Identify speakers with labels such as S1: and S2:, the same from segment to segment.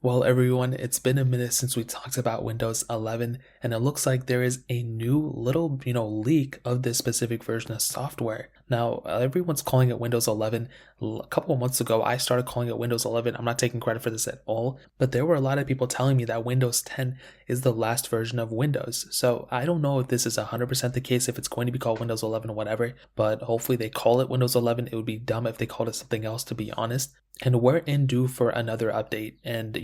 S1: Well, everyone, it's been a minute since we talked about Windows 11, and it looks like there is a new little, leak of this specific version of software. Now, everyone's calling it Windows 11. A couple of months ago, I started calling it Windows 11. I'm not taking credit for this at all, but there were a lot of people telling me that Windows 10 is the last version of Windows. So I don't know if this is 100% the case, if it's going to be called Windows 11 or whatever, but hopefully they call it Windows 11. It would be dumb if they called it something else, to be honest. And we're in due for another update. And,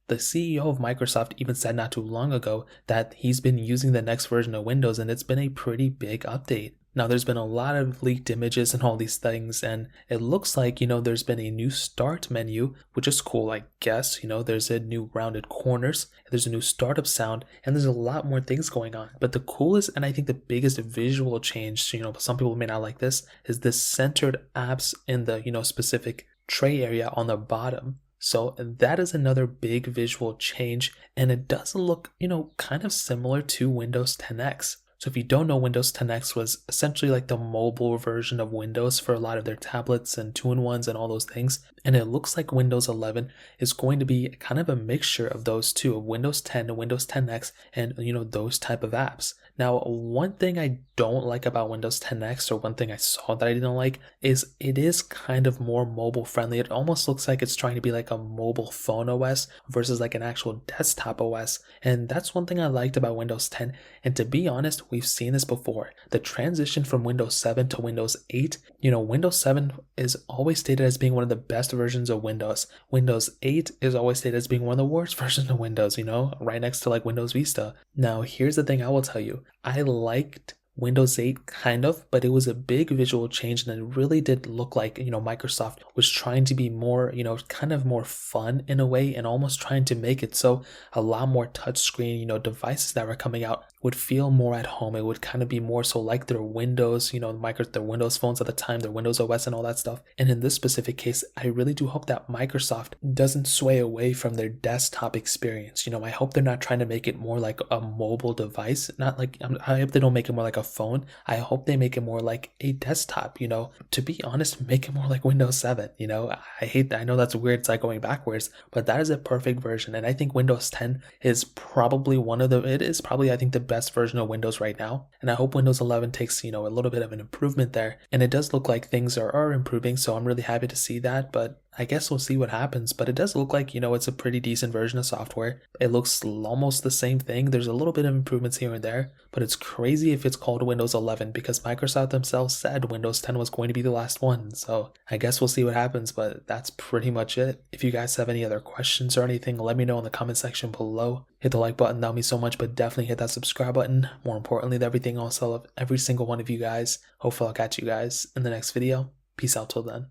S1: the CEO of Microsoft even said not too long ago that he's been using the next version of Windows, and it's been a pretty big update. Now, there's been a lot of leaked images and all these things, and it looks like, there's been a new start menu, which is cool, I guess. There's a new rounded corners, there's a new startup sound, and there's a lot more things going on. But the coolest and I think the biggest visual change, some people may not like this, is this centered apps in the, specific tray area on the bottom. So that is another big visual change, and it does look, kind of similar to Windows 10X. So if you don't know, Windows 10X was essentially like the mobile version of Windows for a lot of their tablets and two-in-ones and all those things. And it looks like Windows 11 is going to be kind of a mixture of those two, of Windows 10 and Windows 10X and, those type of apps. Now, one thing I don't like about Windows 10X, or one thing I saw that I didn't like, is it is kind of more mobile friendly. It almost looks like it's trying to be like a mobile phone OS versus like an actual desktop OS. And that's one thing I liked about Windows 10. And to be honest, we've seen this before. The transition from Windows 7 to Windows 8, Windows 7 is always stated as being one of the best versions of Windows. Windows 8 is always stated as being one of the worst versions of Windows, right next to like Windows Vista. Now, here's the thing I will tell you. I liked Windows 8 kind of, but it was a big visual change, and it really did look like, Microsoft was trying to be more, kind of more fun in a way, and almost trying to make it so a lot more touchscreen, devices that were coming out would feel more at home. It would kind of be more so like their Windows, their Windows phones at the time, their Windows OS and all that stuff. And in this specific case, I really do hope that Microsoft doesn't sway away from their desktop experience. I hope they're not trying to make it more like a mobile device, not like, I hope they don't make it more like a phone. I hope they make it more like a desktop, to be honest, make it more like Windows 7. I know that's weird, it's like going backwards, but that is a perfect version. And I think Windows 10 is probably I think the best version of Windows right now. And I hope Windows 11 takes, a little bit of an improvement there. And it does look like things are improving, so I'm really happy to see that. But I guess we'll see what happens, but it does look like, it's a pretty decent version of software. It looks almost the same thing. There's a little bit of improvements here and there, but it's crazy if it's called Windows 11 because Microsoft themselves said Windows 10 was going to be the last one. So I guess we'll see what happens, but that's pretty much it. If you guys have any other questions or anything, let me know in the comment section below. Hit the like button, that would mean so much, but definitely hit that subscribe button. More importantly than everything else, I love every single one of you guys. Hopefully I'll catch you guys in the next video. Peace out till then.